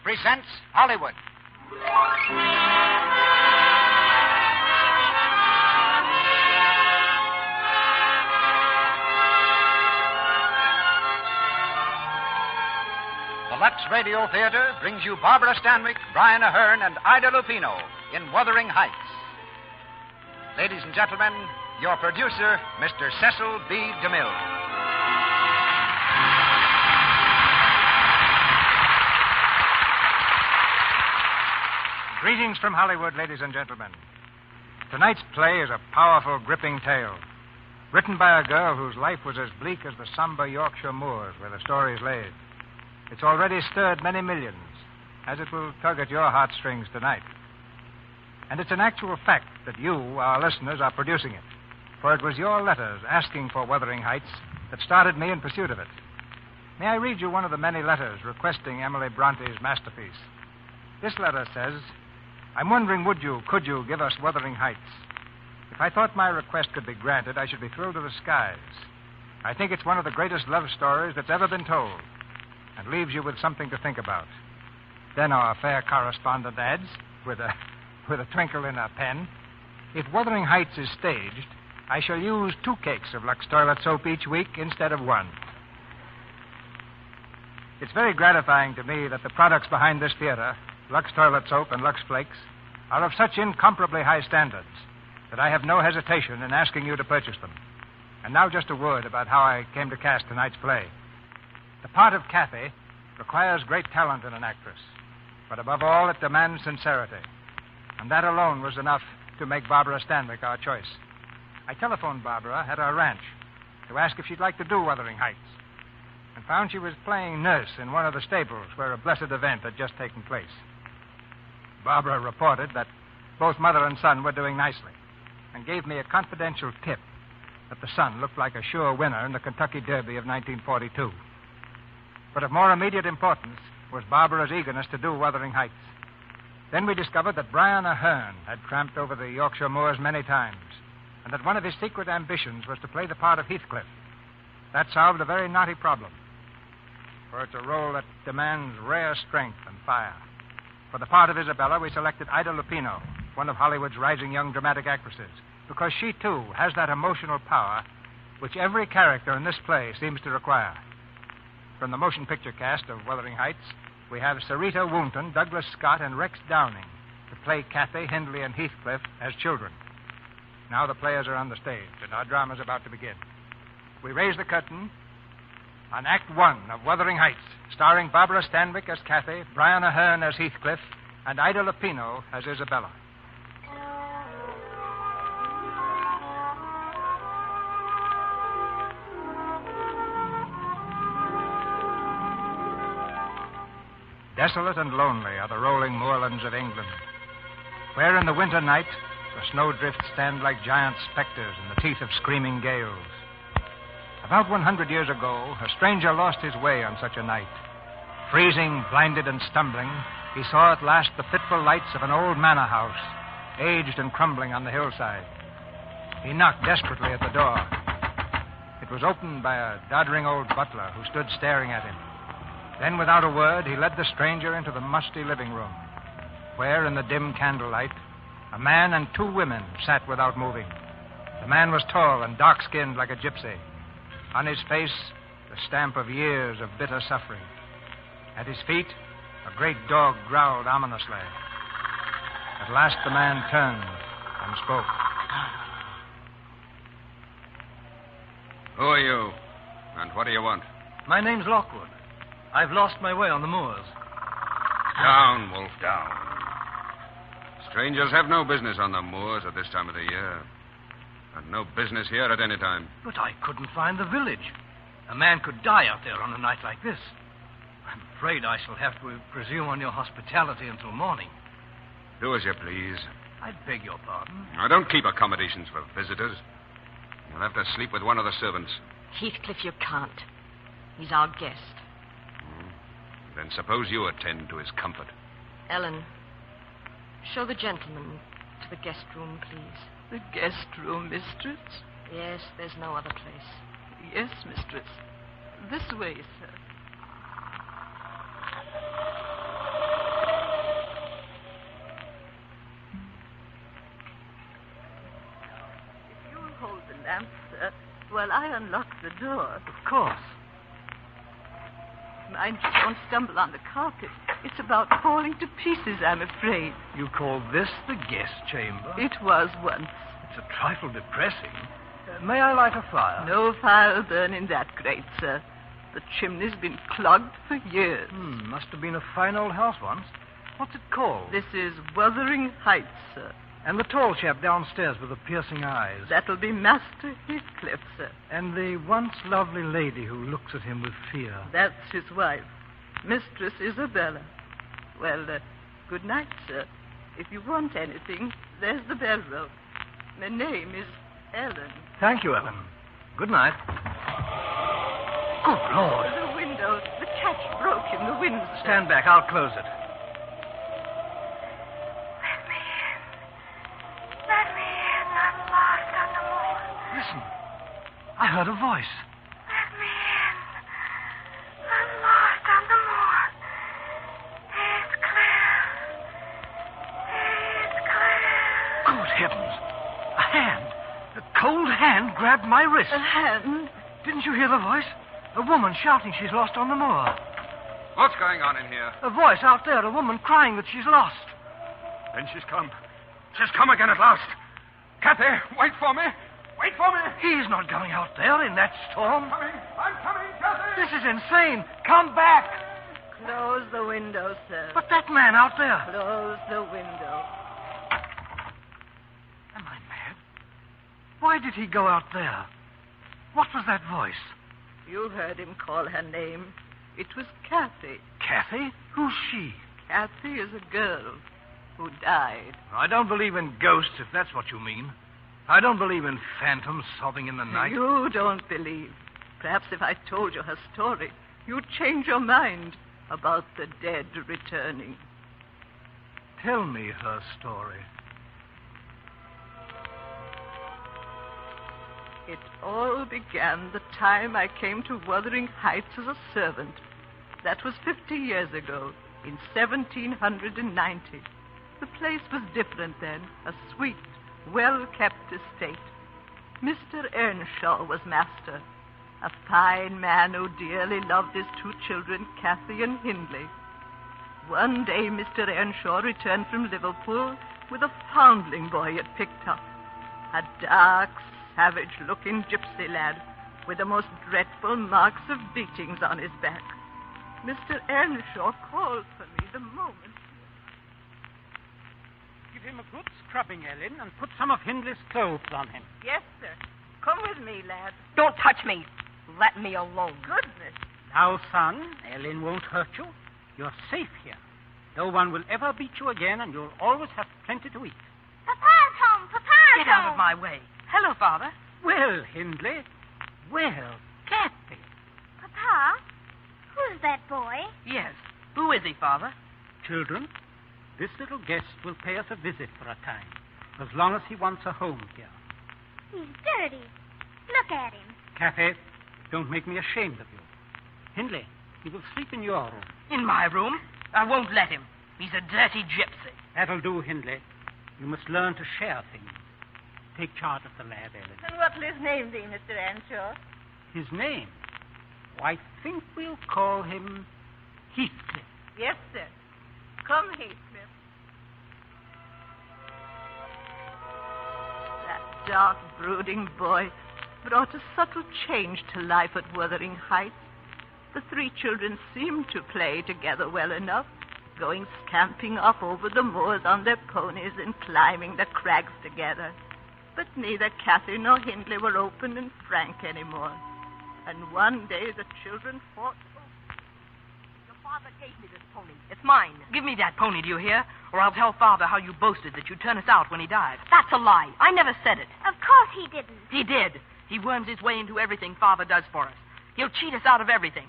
presents Hollywood. The Lux Radio Theater brings you Barbara Stanwyck, Brian Ahern, and Ida Lupino in Wuthering Heights. Ladies and gentlemen, your producer, Mr. Cecil B. DeMille. Greetings from Hollywood, ladies and gentlemen. Tonight's play is a powerful, gripping tale, written by a girl whose life was as bleak as the somber Yorkshire moors where the story is laid. It's already stirred many millions, as it will tug at your heartstrings tonight. And it's an actual fact that you, our listeners, are producing it, for it was your letters asking for Wuthering Heights that started me in pursuit of it. May I read you one of the many letters requesting Emily Bronte's masterpiece? This letter says, I'm wondering, could you give us Wuthering Heights? If I thought my request could be granted, I should be thrilled to the skies. I think it's one of the greatest love stories that's ever been told, and leaves you with something to think about. Then our fair correspondent adds, with a twinkle in her pen, if Wuthering Heights is staged, I shall use 2 cakes of Lux toilet soap each week instead of 1. It's very gratifying to me that the products behind this theater, Lux toilet soap and Lux Flakes, are of such incomparably high standards that I have no hesitation in asking you to purchase them. And now just a word about how I came to cast tonight's play. The part of Kathy requires great talent in an actress, but above all, it demands sincerity. And that alone was enough to make Barbara Stanwyck our choice. I telephoned Barbara at our ranch to ask if she'd like to do Wuthering Heights, and found she was playing nurse in one of the stables where a blessed event had just taken place. Barbara reported that both mother and son were doing nicely, and gave me a confidential tip that the son looked like a sure winner in the Kentucky Derby of 1942. But of more immediate importance was Barbara's eagerness to do Wuthering Heights. Then we discovered that Brian Ahern had tramped over the Yorkshire moors many times, and that one of his secret ambitions was to play the part of Heathcliff. That solved a very knotty problem, for it's a role that demands rare strength and fire. For the part of Isabella, we selected Ida Lupino, one of Hollywood's rising young dramatic actresses, because she, too, has that emotional power which every character in this play seems to require. From the motion picture cast of Wuthering Heights, we have Sarita Woonton, Douglas Scott, and Rex Downing to play Kathy, Hindley, and Heathcliff as children. Now the players are on the stage, and our drama's about to begin. We raise the curtain on Act 1 of Wuthering Heights, starring Barbara Stanwyck as Kathy, Brian Ahern as Heathcliff, and Ida Lupino as Isabella. Desolate and lonely are the rolling moorlands of England, where in the winter night the snowdrifts stand like giant specters in the teeth of screaming gales. About 100 years ago, a stranger lost his way on such a night. Freezing, blinded, and stumbling, he saw at last the fitful lights of an old manor house, aged and crumbling on the hillside. He knocked desperately at the door. It was opened by a doddering old butler who stood staring at him. Then, without a word, he led the stranger into the musty living room, where, in the dim candlelight, a man and 2 women sat without moving. The man was tall and dark-skinned like a gypsy. On his face, the stamp of years of bitter suffering. At his feet, a great dog growled ominously. At last, the man turned and spoke. Who are you? And what do you want? My name's Lockwood. I've lost my way on the moors. Down, Wolf, down. Strangers have no business on the moors at this time of the year. And no business here at any time. But I couldn't find the village. A man could die out there on a night like this. I'm afraid I shall have to presume on your hospitality until morning. Do as you please. I beg your pardon. I don't keep accommodations for visitors. You'll have to sleep with one of the servants. Heathcliff, you can't. He's our guest. Then suppose you attend to his comfort. Ellen, show the gentleman to the guest room, please. The guest room, mistress? Yes, there's no other place. Yes, mistress. This way, sir. while I unlock the door. Of course. Mind you don't stumble on the carpet. It's about falling to pieces, I'm afraid. You call this the guest chamber? It was once. It's a trifle depressing. May I light a fire? No fire will burn in that grate, sir. The chimney's been clogged for years. Must have been a fine old house once. What's it called? This is Wuthering Heights, sir. And the tall chap downstairs with the piercing eyes. That'll be Master Heathcliff, sir. And the once lovely lady who looks at him with fear. That's his wife, Mistress Isabella. Well, good night, sir. If you want anything, there's the bell rope. My name is Ellen. Thank you, Ellen. Good night. Good Lord. The window, the catch broke in the wind. Stand back. I'll close it. Listen. I heard a voice. Let me in. I'm lost on the moor. It's clear. It's clear. Good heavens. A hand. A cold hand grabbed my wrist. A hand? Didn't you hear the voice? A woman shouting she's lost on the moor. What's going on in here? A voice out there. A woman crying that she's lost. Then she's come. She's come again at last. Kathy, wait for me. Wait for me. He's not going out there in that storm. I'm coming, Kathy. This is insane. Come back. Close the window, sir. But that man out there. Close the window. Am I mad? Why did he go out there? What was that voice? You heard him call her name. It was Kathy. Kathy? Who's she? Kathy is a girl who died. I don't believe in ghosts, if that's what you mean. I don't believe in phantoms sobbing in the night. You don't believe. Perhaps if I told you her story, you'd change your mind about the dead returning. Tell me her story. It all began the time I came to Wuthering Heights as a servant. That was 50 years ago, in 1790. The place was different then, a sweet, well-kept estate. Mr. Earnshaw was master, a fine man who dearly loved his two children, Kathy and Hindley. One day, Mr. Earnshaw returned from Liverpool with a foundling boy he had picked up, a dark, savage-looking gypsy lad with the most dreadful marks of beatings on his back. Mr. Earnshaw called for me the moment. Give him a good scrubbing, Ellen, and put some of Hindley's clothes on him. Yes, sir. Come with me, lad. Don't touch me. Let me alone. Goodness. Now, son, Ellen won't hurt you. You're safe here. No one will ever beat you again, and you'll always have plenty to eat. Papa's home. Papa's Get home. out of my way. Hello, Father. Well, Hindley. Well, Kathy. Papa, who's that boy? Yes. Who is he, Father? Children, this little guest will pay us a visit for a time, as long as he wants a home here. He's dirty. Look at him. Kathy, don't make me ashamed of you. Hindley, he will sleep in your room. In my room? I won't let him. He's a dirty gypsy. That'll do, Hindley. You must learn to share things. Take charge of the lad, Ellen. And what'll his name be, Mr. Earnshaw? His name? Oh, I think we'll call him Heathcliff. Yes, sir. Come, Heathcliff. That dark, brooding boy brought a subtle change to life at Wuthering Heights. The three children seemed to play together well enough, going scamping up over the moors on their ponies and climbing the crags together. But neither Kathy nor Hindley were open and frank anymore. And one day the children fought. Your father gave me this pony. It's mine. Give me that pony, do you hear? Or I'll tell Father how you boasted that you'd turn us out when he died. That's a lie. I never said it. Of course he didn't. He did. He worms his way into everything Father does for us. He'll cheat us out of everything.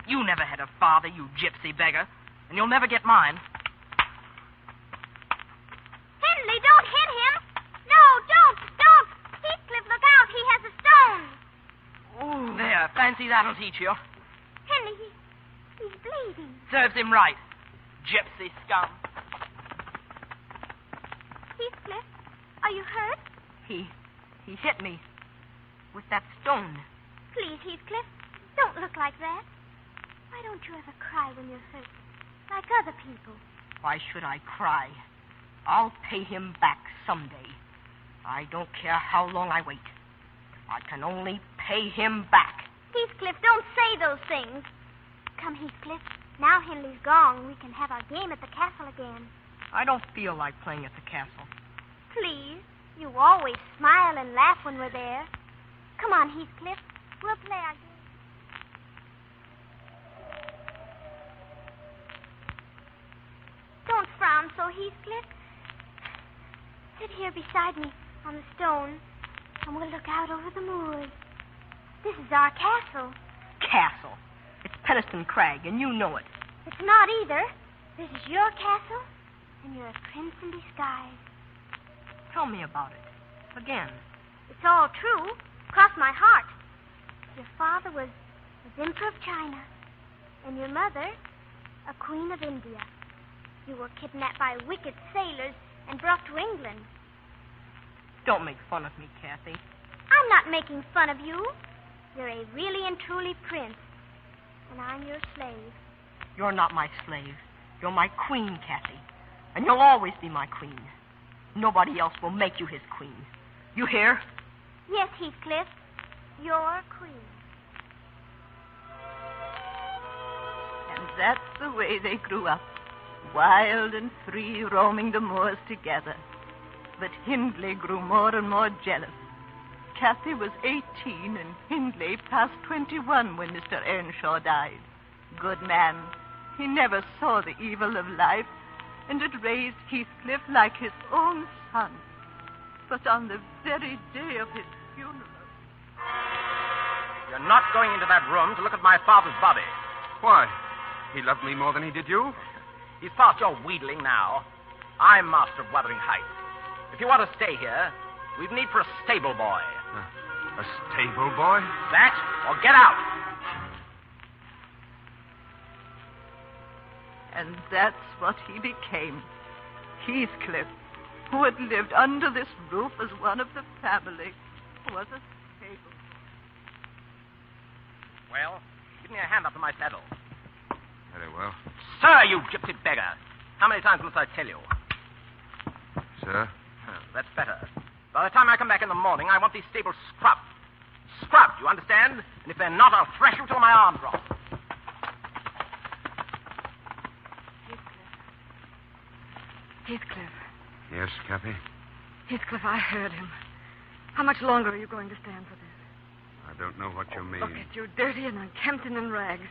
You never had a father, you gypsy beggar. And you'll never get mine. Hindley, don't hit him. No, don't. Heathcliff, look out. He has a stone. Ooh, there. Fancy that'll teach you. Hindley, he's bleeding. Serves him right. Gypsy scum. Heathcliff, are you hurt? He hit me. with that stone. Please, Heathcliff, don't look like that. Why don't you ever cry when you're hurt, like other people? Why should I cry? I'll pay him back someday. I don't care how long I wait. I can only pay him back. Heathcliff, don't say those things. Come, Heathcliff. Now Henley's gone, we can have our game at the castle again. I don't feel like playing at the castle. Please. You always smile and laugh when we're there. Come on, Heathcliff. We'll play our game. Don't frown so, Heathcliff. Sit here beside me on the stone, and we'll look out over the moors. This is our castle. Castle? It's Penistone Crag, and you know it. It's not either. This is your castle, and you're a prince in disguise. Tell me about it. Again. It's all true. Cross my heart. Your father was Emperor of China, and your mother, a Queen of India. You were kidnapped by wicked sailors and brought to England. Don't make fun of me, Kathy. I'm not making fun of you. You're a really and truly prince, and I'm your slave. You're not my slave. You're my queen, Kathy, and you'll always be my queen. Nobody else will make you his queen. You hear? Yes, Heathcliff. Your queen. And that's the way they grew up, wild and free, roaming the moors together. But Hindley grew more and more jealous. Kathy was 18, and Hindley past 21 when Mr. Earnshaw died. Good man. He never saw the evil of life, and had raised Heathcliff like his own son. But on the very day of his funeral... You're not going into that room to look at my father's body. Why? He loved me more than he did you? He's past your wheedling now. I'm master of Wuthering Heights. If you want to stay here, we've need for a stable boy. A stable boy? That, or get out. And that's what he became. Heathcliff, who had lived under this roof as one of the family, was a stable. Well, give me a hand up to my saddle. Very well. Sir, you gypsy beggar. How many times must I tell you? Sir? That's better. By the time I come back in the morning, I want these stables scrubbed. Scrubbed, you understand? And if they're not, I'll thrash you till my arm drops. Heathcliff. Yes, Kathy? Heathcliff, I heard him. How much longer are you going to stand for this? I don't know what you mean. Look at you, dirty and unkempt and in rags.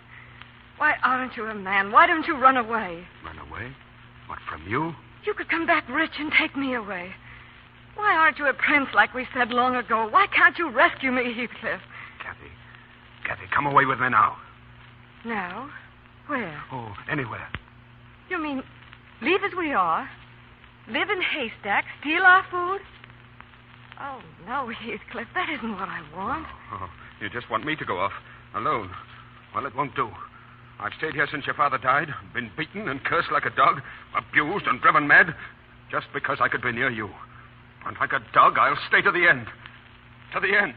Why aren't you a man? Why don't you run away? Run away? What, from you? You could come back rich and take me away. Why aren't you a prince like we said long ago? Why can't you rescue me, Heathcliff? Kathy, come away with me now. Now? Where? Oh, anywhere. You mean leave as we are? Live in haystacks? Steal our food? Oh, no, Heathcliff, that isn't what I want. Oh, you just want me to go off, alone. Well, it won't do. I've stayed here since your father died, been beaten and cursed like a dog, abused and driven mad, just because I could be near you. And like a dog, I'll stay to the end. To the end.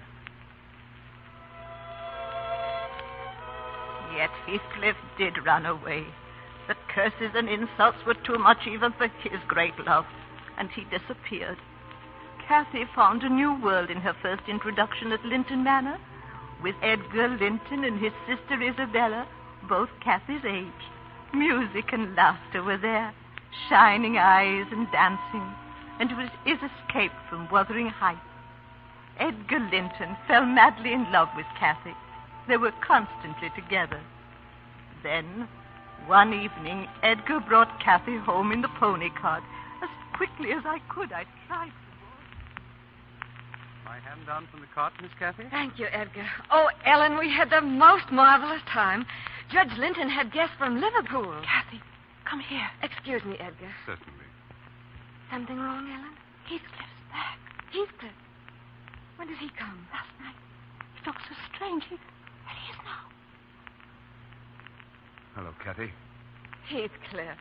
Yet Heathcliff did run away. The curses and insults were too much even for his great love, and he disappeared. Kathy found a new world in her first introduction at Linton Manor, with Edgar Linton and his sister Isabella, both Kathy's age. Music and laughter were there, shining eyes and dancing, and it was his escape from Wuthering Heights. Edgar Linton fell madly in love with Kathy. They were constantly together. Then, one evening, Edgar brought Kathy home in the pony cart. As quickly as I could, I tried to My hand down from the cart, Miss Kathy? Thank you, Edgar. Oh, Ellen, we had the most marvelous time. Judge Linton had guests from Liverpool. Kathy, come here. Excuse me, Edgar. Certainly. Something wrong, Ellen? Heathcliff's back. Heathcliff. When did he come? Last night. He looked so strange. There he is now. Hello, Kathy. Heathcliff.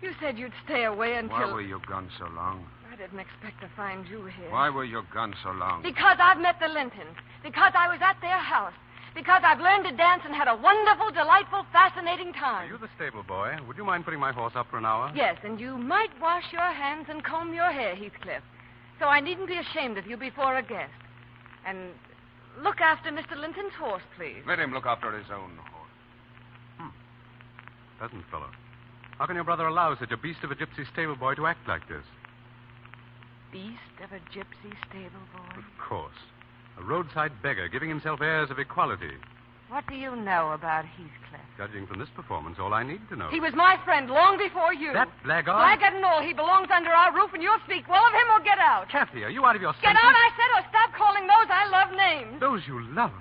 You said you'd stay away until... Why were you gone so long? I didn't expect to find you here. Why were you gone so long? Because I've met the Lintons. Because I was at their house. Because I've learned to dance and had a wonderful, delightful, fascinating time. Are you the stable boy? Would you mind putting my horse up for an hour? Yes, and you might wash your hands and comb your hair, Heathcliff. So I needn't be ashamed of you before a guest. And look after Mr. Linton's horse, please. Let him look after his own horse. Pleasant fellow. How can your brother allow such a beast of a gypsy stable boy to act like this? Beast of a gypsy stable boy? Of course. A roadside beggar giving himself airs of equality. What do you know about Heathcliff? Judging from this performance, all I need to know. He was my friend long before you. That blackguard? Blackguard and all. He belongs under our roof, and you'll speak well of him or get out. Kathy, are you out of your Get senses? out, I said, or stop calling those I love names. Those you love?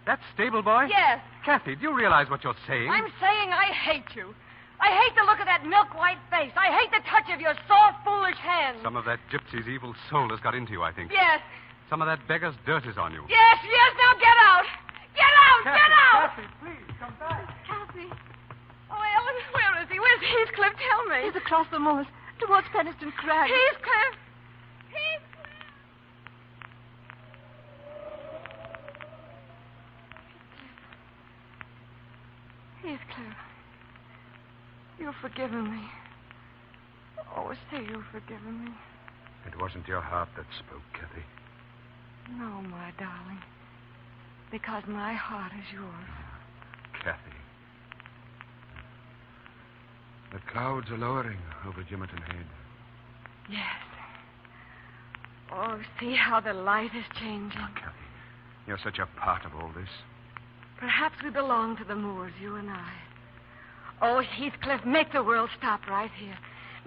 That stable boy? Yes. Kathy, do you realize what you're saying? I'm saying I hate you. I hate the look of that milk-white face. I hate the touch of your soft, foolish hands. Some of that gypsy's evil soul has got into you, I think. Yes. Some of that beggar's dirt is on you. Yes, now get out. Get out, Kathy, get out. Kathy, please, come back. Kathy. Oh, Ellen, where is he? Where's Heathcliff? Tell me. He's across the moors towards Peniston Crag. Heathcliff. Heathcliff. You've forgiven me. Oh, say you've forgiven me. It wasn't your heart that spoke, Kathy. No, my darling. Because my heart is yours. Kathy. The clouds are lowering over Jimerton Head. Yes. Oh, see how the light is changing. Oh, Kathy, you're such a part of all this. Perhaps we belong to the moors, you and I. Oh, Heathcliff, make the world stop right here.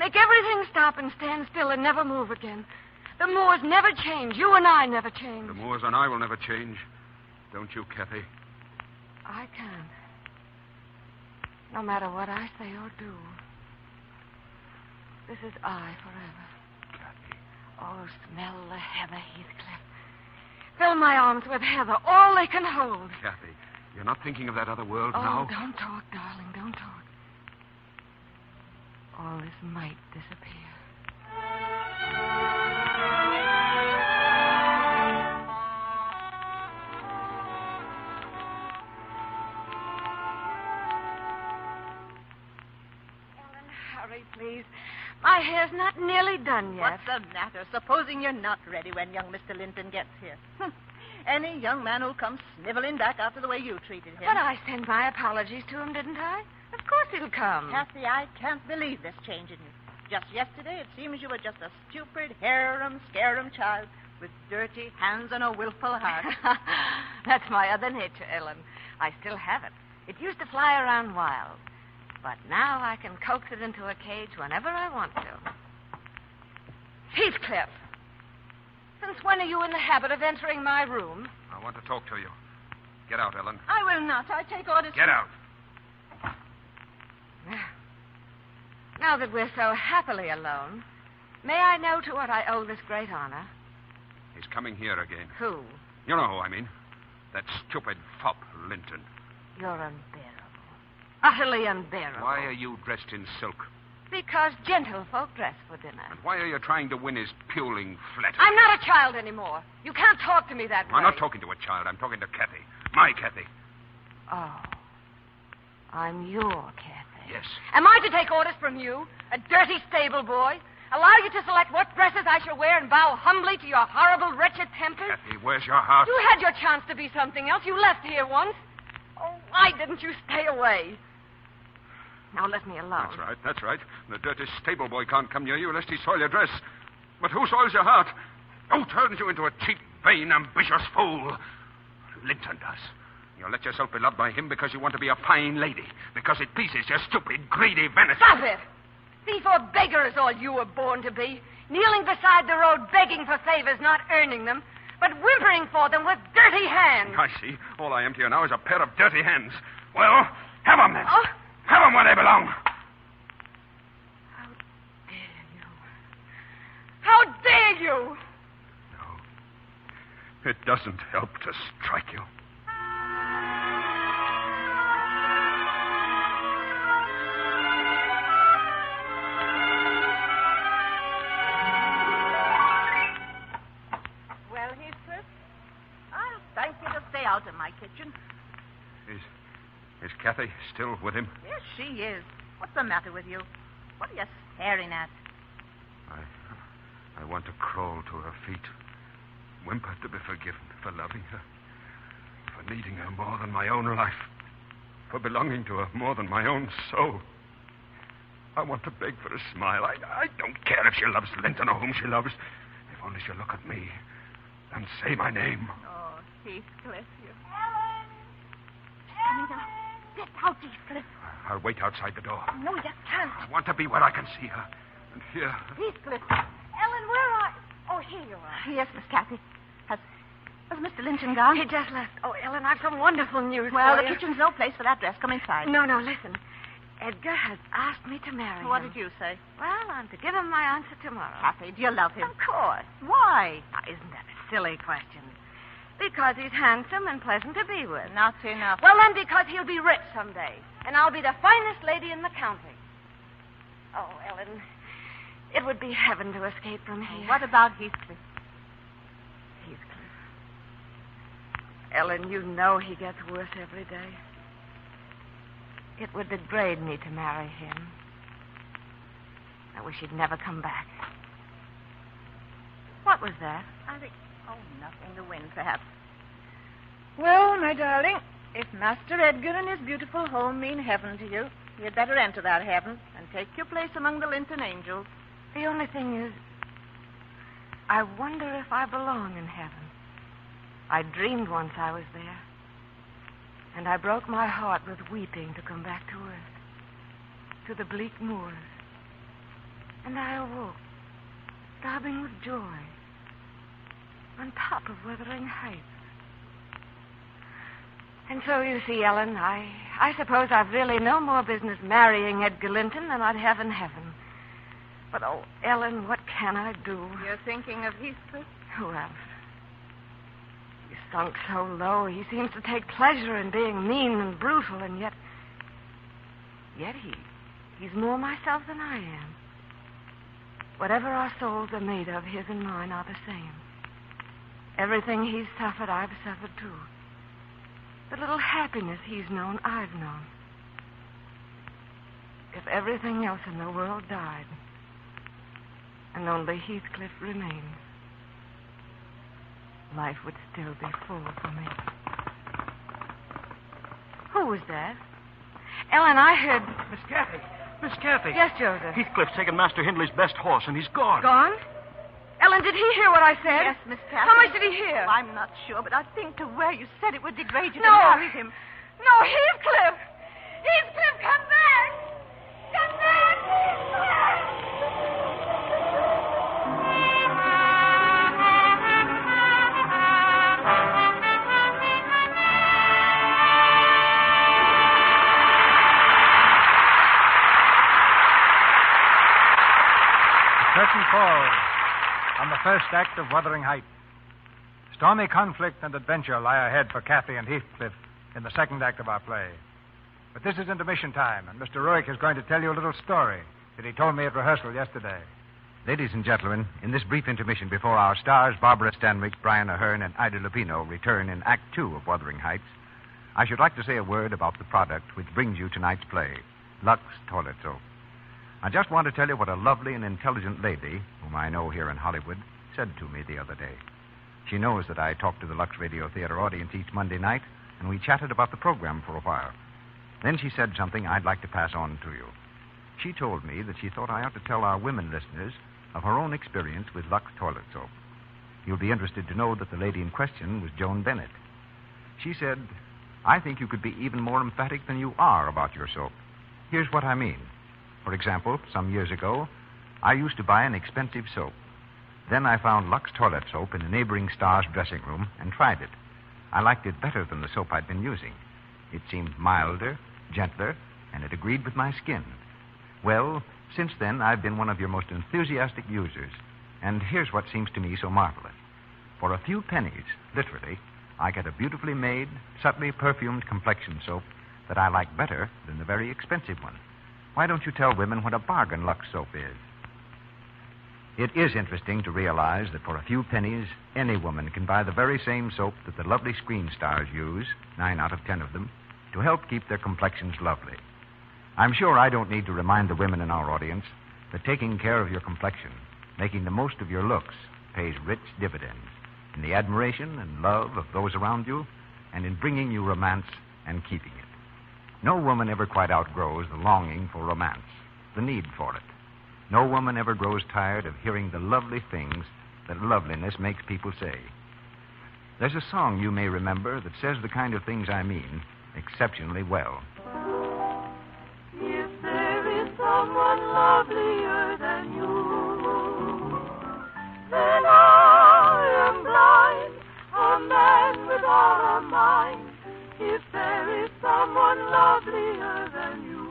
Make everything stop and stand still and never move again. The moors never change. You and I never change. The Moors and I will never change. Don't you, Kathy? I can. No matter what I say or do. This is I forever. Kathy. Oh, smell the heather, Heathcliff. Fill my arms with heather, all they can hold. Kathy, you're not thinking of that other world Oh, now? don't talk, darling, don't talk. All this might disappear. Ellen, hurry, please. My hair's not nearly done yet. What's the matter? Supposing you're not ready when young Mr. Linton gets here. Any young man who'll come sniveling back after the way you treated him. But I sent my apologies to him, didn't I? Of course he'll come. Kathy, I can't believe this change in you. Just yesterday, it seems you were just a stupid, harum, scarum child with dirty hands and a willful heart. That's my other nature, Ellen. I still have it. It used to fly around wild. But now I can coax it into a cage whenever I want to. Heathcliff, since when are you in the habit of entering my room? I want to talk to you. Get out, Ellen. I will not. I take orders. Get out. Now that we're so happily alone, may I know to what I owe this great honor? He's coming here again. Who? You know who I mean. That stupid fop, Linton. You're unbearable. Utterly unbearable. Why are you dressed in silk? Because gentlefolk dress for dinner. And why are you trying to win his puling flatter? I'm not a child anymore. You can't talk to me that way. I'm not talking to a child. I'm talking to Kathy. My Kathy. Oh. I'm your Kathy. Yes. Am I to take orders from you, a dirty stable boy? Allow you to select what dresses I shall wear and bow humbly to your horrible, wretched tempers? Kathy, where's your heart? You had your chance to be something else. You left here once. Oh, why didn't you stay away? Now let me alone. That's right. The dirty stable boy can't come near you lest he soil your dress. But who soils your heart? Who turns you into a cheap, vain, ambitious fool? Linton does. You let yourself be loved by him because you want to be a fine lady. Because it pleases your stupid, greedy vanity. Stop it! Thief or beggar is all you were born to be. Kneeling beside the road begging for favors, not earning them, but whimpering for them with dirty hands. I see. All I am to you now is a pair of dirty hands. Well, have them then. Oh? Have them where they belong. How dare you? How dare you? No. It doesn't help to strike you. Kathy still with him? Yes, she is. What's the matter with you? What are you staring at? I want to crawl to her feet, whimper to be forgiven for loving her, for needing her more than my own life, for belonging to her more than my own soul. I want to beg for a smile. I don't care if she loves Linton or whom she loves. If only she'll look at me and say my name. Oh, Heathcliff, you... Ellen! Coming out. Get out, Heathcliff. I'll wait outside the door. No, you can't. I want to be where I can see her and hear her. Heathcliff. Ellen, where are you? Oh, here you are. Yes, Miss Kathy. Has Mr. Linton gone? He just left. Oh, Ellen, I've some wonderful news Well, for the you. kitchen's no place for that dress. Come inside. No, listen. Edgar has asked me to marry him. What did you say? Well, I'm to give him my answer tomorrow. Kathy, do you love him? Of course. Why? Now, isn't that a silly question? Because he's handsome and pleasant to be with. Not enough. Well, then, because he'll be rich someday. And I'll be the finest lady in the county. Oh, Ellen, it would be heaven to escape from here. What about Heathcliff? Heathcliff. Ellen, you know he gets worse every day. It would degrade me to marry him. I wish he'd never come back. What was that? I think... Oh, nothing. The wind, perhaps. Well, my darling, if Master Edgar and his beautiful home mean heaven to you, you'd better enter that heaven and take your place among the Linton angels. The only thing is, I wonder if I belong in heaven. I dreamed once I was there. And I broke my heart with weeping to come back to earth, to the bleak moors. And I awoke, sobbing with joy, on top of Wuthering Heights. And so, you see, Ellen, I suppose I've really no more business marrying Edgar Linton than I'd have in heaven. But, oh, Ellen, what can I do? You're thinking of Heathcliff? Who else? He's sunk so low. He seems to take pleasure in being mean and brutal, and yet he's more myself than I am. Whatever our souls are made of, his and mine are the same. Everything he's suffered, I've suffered too. The little happiness he's known, I've known. If everything else in the world died, and only Heathcliff remained, life would still be full for me. Who was that? Ellen, I heard... Miss Kathy. Miss Kathy. Yes, Joseph. Heathcliff's taken Master Hindley's best horse, and he's gone. Gone? Ellen, did he hear what I said? Yes, Miss Kathy. How much did he hear? Well, I'm not sure, but I think to where you said it would degrade you No. to marry him. No, Heathcliff! Heathcliff, come back! Come back, Heathcliff! Curtain falls on the first act of Wuthering Heights. Stormy conflict and adventure lie ahead for Kathy and Heathcliff in the second act of our play. But this is intermission time, and Mr. Ruick is going to tell you a little story that he told me at rehearsal yesterday. Ladies and gentlemen, in this brief intermission before our stars, Barbara Stanwyck, Brian Ahern, and Ida Lupino, return in Act 2 of Wuthering Heights, I should like to say a word about the product which brings you tonight's play, Lux Toilet Soap. I just want to tell you what a lovely and intelligent lady, whom I know here in Hollywood, said to me the other day. She knows that I talk to the Lux Radio Theater audience each Monday night, and we chatted about the program for a while. Then she said something I'd like to pass on to you. She told me that she thought I ought to tell our women listeners of her own experience with Lux Toilet Soap. You'll be interested to know that the lady in question was Joan Bennett. She said, I think you could be even more emphatic than you are about your soap. Here's what I mean. For example, some years ago, I used to buy an expensive soap. Then I found Lux Toilet Soap in a neighboring star's dressing room and tried it. I liked it better than the soap I'd been using. It seemed milder, gentler, and it agreed with my skin. Well, since then, I've been one of your most enthusiastic users. And here's what seems to me so marvelous. For a few pennies, literally, I get a beautifully made, subtly perfumed complexion soap that I like better than the very expensive one. Why don't you tell women what a bargain Lux soap is? It is interesting to realize that for a few pennies, any woman can buy the very same soap that the lovely screen stars use, 9 out of 10 of them, to help keep their complexions lovely. I'm sure I don't need to remind the women in our audience that taking care of your complexion, making the most of your looks, pays rich dividends in the admiration and love of those around you and in bringing you romance and keeping it. No woman ever quite outgrows the longing for romance, the need for it. No woman ever grows tired of hearing the lovely things that loveliness makes people say. There's a song you may remember that says the kind of things I mean exceptionally well. If there is someone lovelier than you, then I am blind, a man without a mind. If there is someone lovelier than you.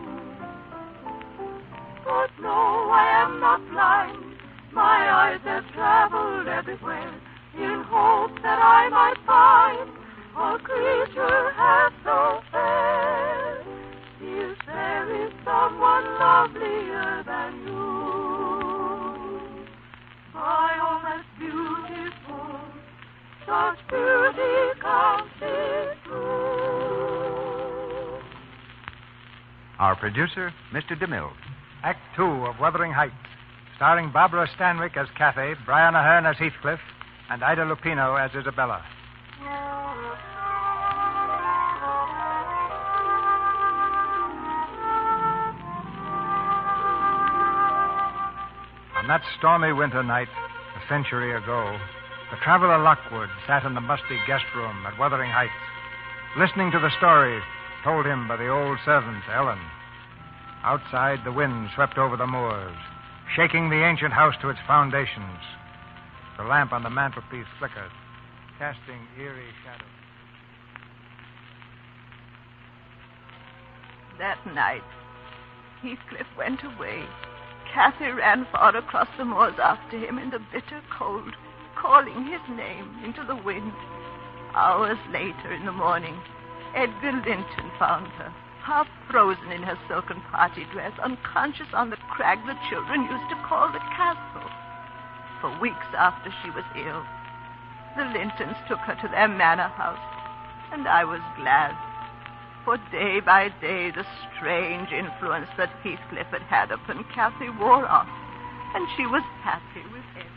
But no, I am not blind. My eyes have traveled everywhere in hopes that I might find a creature half so fair. If there is someone lovelier than you. My all that's beautiful, such beauty can't be true. Our producer, Mr. DeMille. Act 2 of Wuthering Heights, starring Barbara Stanwyck as Kathy, Brian Ahern as Heathcliff, and Ida Lupino as Isabella. On that stormy winter night, a century ago, the traveler Lockwood sat in the musty guest room at Wuthering Heights, listening to the story told him by the old servant, Ellen. Outside, the wind swept over the moors, shaking the ancient house to its foundations. The lamp on the mantelpiece flickered, casting eerie shadows. That night, Heathcliff went away. Kathy ran far across the moors after him in the bitter cold, calling his name into the wind. Hours later in the morning, Edgar Linton found her, half frozen in her silken party dress, unconscious on the crag the children used to call the castle. For weeks after she was ill, the Lintons took her to their manor house, and I was glad. For day by day, the strange influence that Heathcliff had had upon Kathy wore off, and she was happy with him.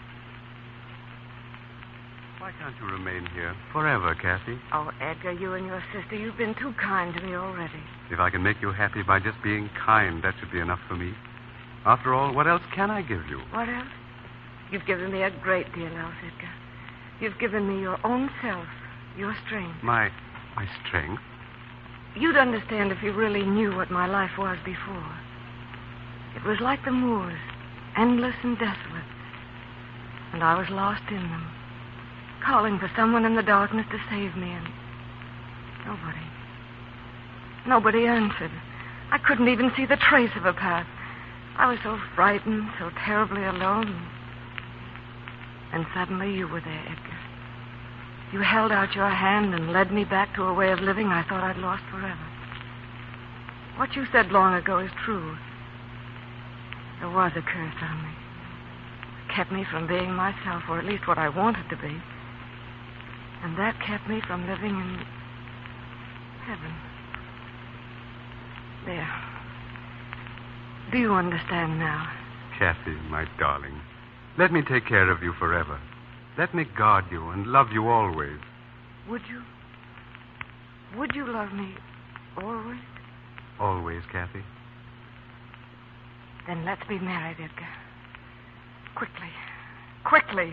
Why can't you remain here forever, Kathy? Oh, Edgar, you and your sister, you've been too kind to me already. If I can make you happy by just being kind, that should be enough for me. After all, what else can I give you? What else? You've given me a great deal else, Edgar. You've given me your own self, your strength. My strength? You'd understand if you really knew what my life was before. It was like the moors, endless and desolate. And I was lost in them, calling for someone in the darkness to save me, and nobody answered. I couldn't even see the trace of a path. I was so frightened, so terribly alone. And suddenly you were there, Edgar. You held out your hand and led me back to a way of living I thought I'd lost forever. What you said long ago is true. There was a curse on me. It kept me from being myself, or at least what I wanted to be. And that kept me from living in heaven. There. Do you understand now? Kathy, my darling, let me take care of you forever. Let me guard you and love you always. Would you? Would you love me always? Always, Kathy. Then let's be married, Edgar. Quickly. Quickly.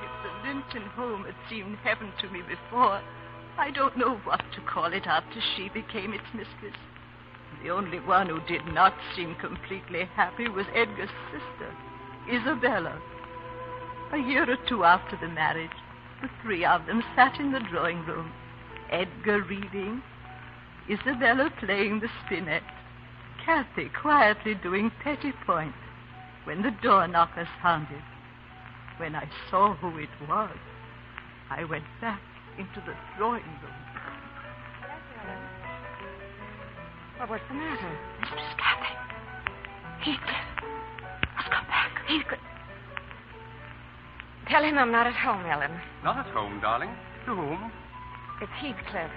If the Linton home had seemed heaven to me before, I don't know what to call it after she became its mistress. The only one who did not seem completely happy was Edgar's sister, Isabella. A year or two after the marriage, the three of them sat in the drawing room, Edgar reading, Isabella playing the spinet, Kathy quietly doing petty points, when the door knocker sounded. When I saw who it was, I went back into the drawing room. Well, what's the matter? Mistress Kathy. Heathcliff has come back. Heathcliff. Tell him I'm not at home, Ellen. Not at home, darling. To whom? It's Heathcliff.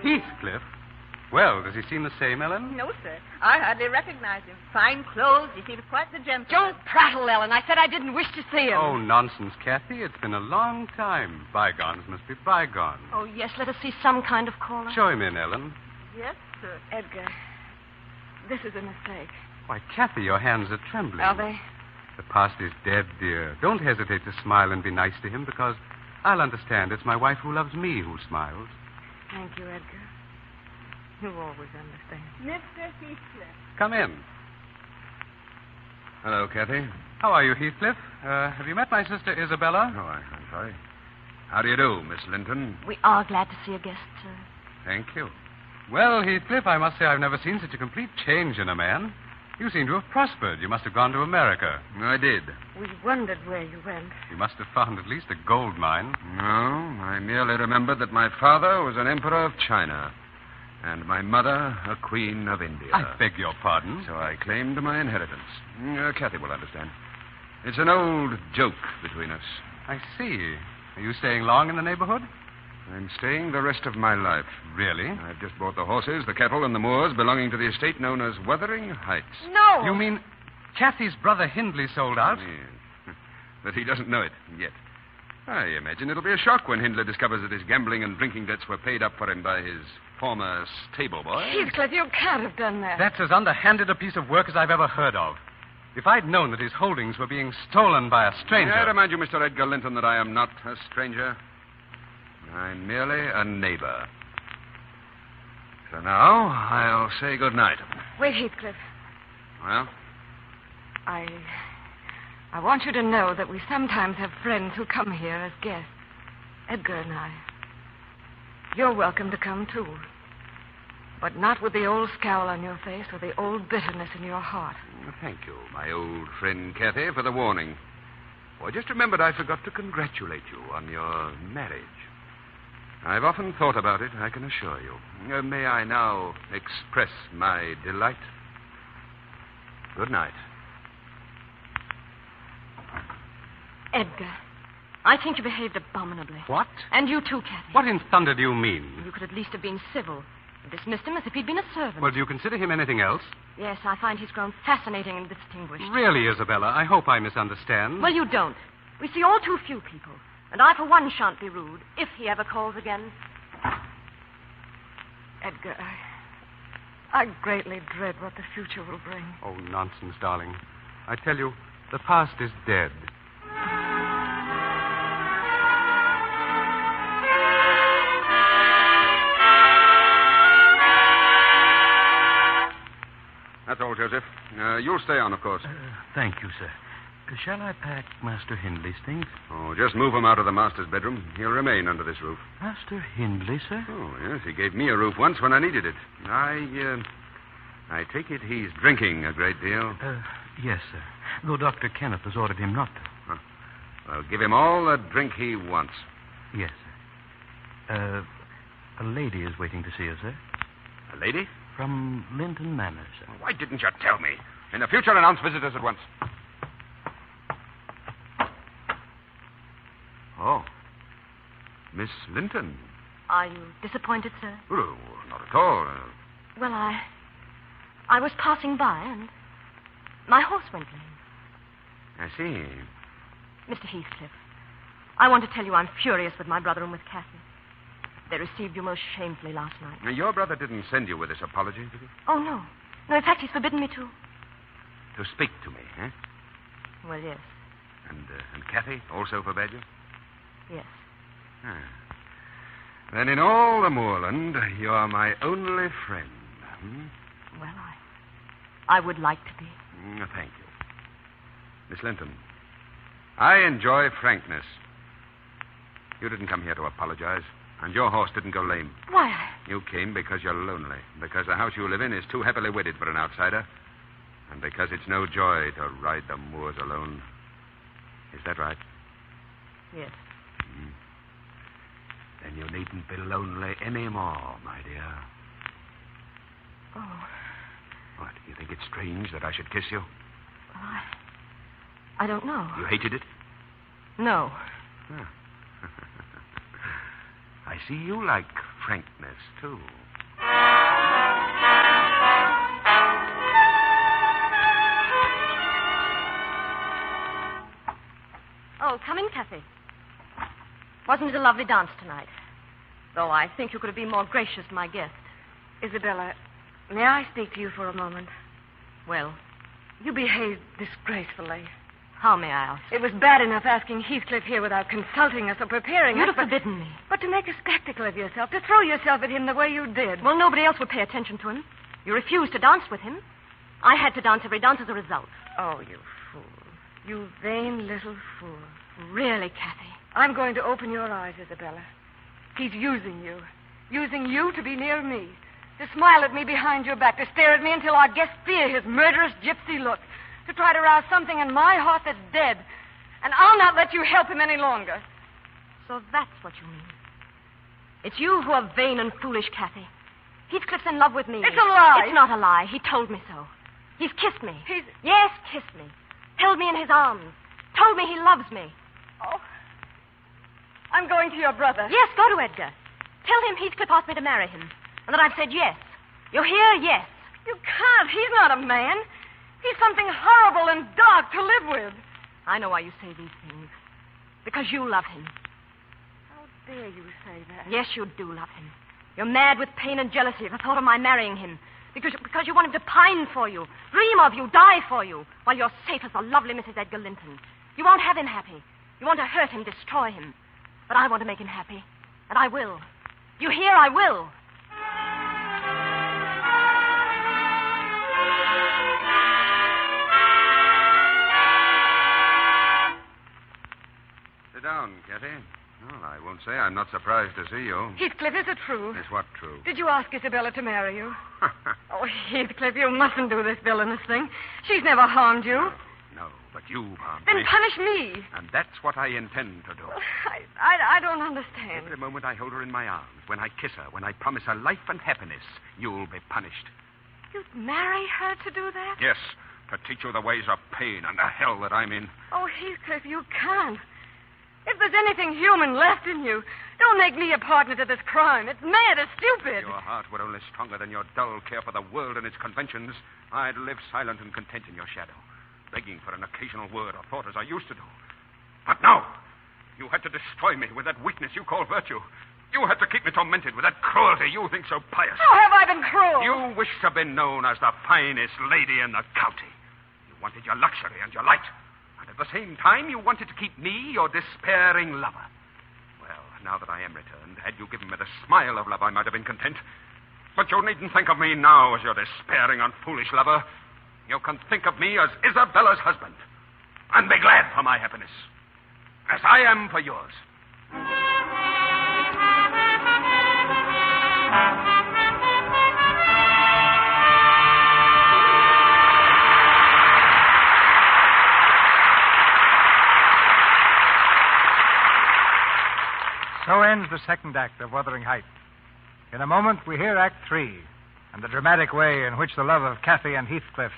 Heathcliff? Well, does he seem the same, Ellen? No, sir. I hardly recognize him. Fine clothes. He seems quite the gentleman. Don't prattle, Ellen. I said I didn't wish to see him. Oh, nonsense, Kathy. It's been a long time. Bygones must be bygones. Oh, yes, let us see some kind of caller. Show him in, Ellen. Yes, sir. Edgar, this is a mistake. Why, Kathy, your hands are trembling. Are they? The past is dead, dear. Don't hesitate to smile and be nice to him, because I'll understand. It's my wife who loves me who smiles. Thank you, Edgar. You always understand. Mr. Heathcliff. Come in. Hello, Kathy. How are you, Heathcliff? Have you met my sister Isabella? Oh, I'm sorry. How do you do, Miss Linton? We are glad to see a guest, sir. Thank you. Well, Heathcliff, I must say I've never seen such a complete change in a man. You seem to have prospered. You must have gone to America. I did. We wondered where you went. You must have found at least a gold mine. No, I merely remembered that my father was an emperor of China and my mother a queen of India. I beg your pardon? So I claimed my inheritance. Kathy will understand. It's an old joke between us. I see. Are you staying long in the neighborhood? I'm staying the rest of my life. Really? I've just bought the horses, the cattle, and the moors belonging to the estate known as Wuthering Heights. No! You mean Kathy's brother Hindley sold out? Yes. But he doesn't know it yet. I imagine it'll be a shock when Hindley discovers that his gambling and drinking debts were paid up for him by his former stable boy. Heathcliff, you can't have done that. That's as underhanded a piece of work as I've ever heard of. If I'd known that his holdings were being stolen by a stranger... I remind you, Mr. Edgar Linton, that I am not a stranger. I'm merely a neighbor. So now, I'll say good night. Wait, Heathcliff. Well? I want you to know that we sometimes have friends who come here as guests. Edgar and I. You're welcome to come, too. But not with the old scowl on your face or the old bitterness in your heart. Thank you, my old friend Kathy, for the warning. I just remembered I forgot to congratulate you on your marriage. I've often thought about it, I can assure you. May I now express my delight? Good night. Edgar, I think you behaved abominably. What? And you too, Kathy. What in thunder do you mean? You could at least have been civil. You dismissed him as if he'd been a servant. Well, do you consider him anything else? Yes, I find he's grown fascinating and distinguished. Really, Isabella, I hope I misunderstand. Well, you don't. We see all too few people. And I, for one, shan't be rude, if he ever calls again. Edgar, I greatly dread what the future will bring. Oh, nonsense, darling. I tell you, the past is dead. That's all, Joseph. You'll stay on, of course. Thank you, sir. Shall I pack Master Hindley's things? Oh, just move him out of the master's bedroom. He'll remain under this roof. Master Hindley, sir? Oh, yes. He gave me a roof once when I needed it. I take it he's drinking a great deal. Yes, sir. Though Dr. Kenneth has ordered him not to. Huh. Well, give him all the drink he wants. Yes, sir. A lady is waiting to see us, sir. A lady? From Linton Manor, sir. Why didn't you tell me? In the future, announce visitors at once. Oh. Miss Linton. Are you disappointed, sir? Oh, not at all. Well, I was passing by, and my horse went lame. I see. Mr. Heathcliff, I want to tell you I'm furious with my brother and with Kathy. They received you most shamefully last night. Now, your brother didn't send you with this apology, did he? Oh, no. No, in fact, he's forbidden me to. To speak to me, eh? Well, yes. And Kathy also forbade you? Yes. Ah. Then in all the moorland, you're my only friend. Hmm? Well, I would like to be. Thank you. Miss Linton, I enjoy frankness. You didn't come here to apologize, and your horse didn't go lame. Why? You came because you're lonely, because the house you live in is too happily wedded for an outsider, and because it's no joy to ride the moors alone. Is that right? Yes. Then you needn't be lonely anymore, my dear. Oh. What, you think it's strange that I should kiss you? Well, I don't know. You hated it? No. Huh. I see you like frankness, too. Oh, come in, Kathy. Wasn't it a lovely dance tonight? Though I think you could have been more gracious to my guest. Isabella, may I speak to you for a moment? Well, You behaved disgracefully. how may I ask? It was bad enough asking Heathcliff here without consulting us or preparing You'd us. have forbidden me. But to make a spectacle of yourself, to throw yourself at him the way you did. Well, nobody else would pay attention to him. You refused to dance with him. I had to dance every dance as a result. Oh, you fool. You vain little fool. Really, Kathy. I'm going to open your eyes, Isabella. He's using you. Using you to be near me. To smile at me behind your back. To stare at me until our guests fear his murderous gypsy look. To try to rouse something in my heart that's dead. And I'll not let you help him any longer. So that's what you mean. It's you who are vain and foolish, Kathy. Heathcliff's in love with me. It's a lie. It's not a lie. He told me so. He's kissed me. Yes, kissed me. Held me in his arms. Told me he loves me. Oh. I'm going to your brother. Yes, go to Edgar. Tell him Heathcliff asked me to marry him. And that I've said yes. You hear? Yes. You can't. He's not a man. He's something horrible and dark to live with. I know why you say these things. Because you love him. How dare you say that? Yes, you do love him. You're mad with pain and jealousy at the thought of my marrying him. Because you want him to pine for you, dream of you, die for you, while you're safe as the lovely Mrs. Edgar Linton. You won't have him happy. You want to hurt him, destroy him. But I want to make him happy. And I will. You hear? I will. Sit down, Kathy. Well, I won't say I'm not surprised to see you. Heathcliff, is it true? Is what true? Did you ask Isabella to marry you? Oh, Heathcliff, you mustn't do this villainous thing. She's never harmed you. No, but you harmed Then me. punish me. And that's what I intend to do. I don't understand. Every moment I hold her in my arms, when I kiss her, when I promise her life and happiness, you'll be punished. You'd marry her to do that? Yes, to teach you the ways of pain and the hell that I'm in. Oh, Heathcliff, you can't. If there's anything human left in you, don't make me a partner to this crime. It's mad, it's stupid. If your heart were only stronger than your dull care for the world and its conventions, I'd live silent and content in your shadow, begging for an occasional word or thought as I used to do. But no! You had to destroy me with that weakness you call virtue. You had to keep me tormented with that cruelty you think so pious. How have I been cruel? You wish to be known as the finest lady in the county. You wanted your luxury and your light. And at the same time, you wanted to keep me your despairing lover. Well, now that I am returned, had you given me the smile of love, I might have been content. But you needn't think of me now as your despairing and foolish lover. You can think of me as Isabella's husband. And be glad for my happiness. As I am for yours. So ends the second act of Wuthering Heights. In a moment, we hear Act 3 and the dramatic way in which the love of Kathy and Heathcliff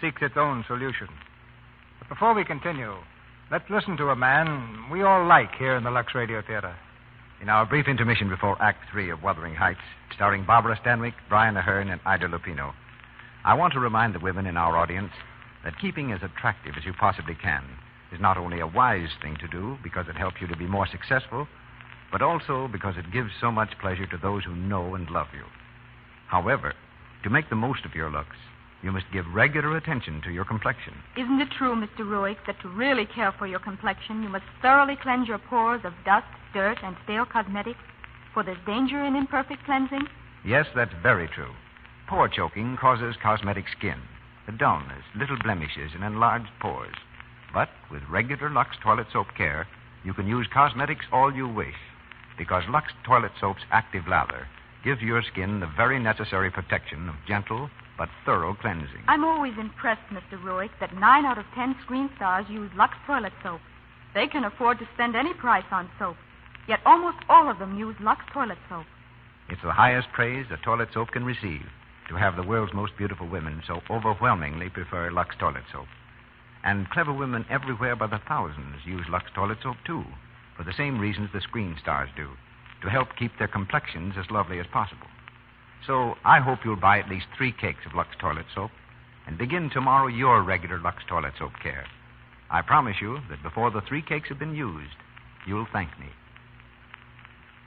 seeks its own solution. But before we continue, let's listen to a man we all like here in the Lux Radio Theater. In our brief intermission before Act 3 of Wuthering Heights, starring Barbara Stanwyck, Brian Ahern, and Ida Lupino, I want to remind the women in our audience that keeping as attractive as you possibly can is not only a wise thing to do because it helps you to be more successful, but also because it gives so much pleasure to those who know and love you. However, to make the most of your looks, you must give regular attention to your complexion. Isn't it true, Mr. Ruick, that to really care for your complexion, you must thoroughly cleanse your pores of dust, dirt, and stale cosmetics? For there's danger in imperfect cleansing? Yes, that's very true. Pore choking causes cosmetic skin, dullness, little blemishes, and enlarged pores. But with regular Lux toilet soap care, you can use cosmetics all you wish, because Lux toilet soap's active lather gives your skin the very necessary protection of gentle but thorough cleansing. I'm always impressed, Mr. Ruick, that 9 out of 10 screen stars use Lux toilet soap. They can afford to spend any price on soap, yet almost all of them use Lux toilet soap. It's the highest praise a toilet soap can receive, to have the world's most beautiful women so overwhelmingly prefer Lux toilet soap. And clever women everywhere by the thousands use Lux toilet soap, too, for the same reasons the screen stars do, to help keep their complexions as lovely as possible. So I hope you'll buy at least 3 cakes of Lux toilet soap and begin tomorrow your regular Lux toilet soap care. I promise you that before the 3 cakes have been used, you'll thank me.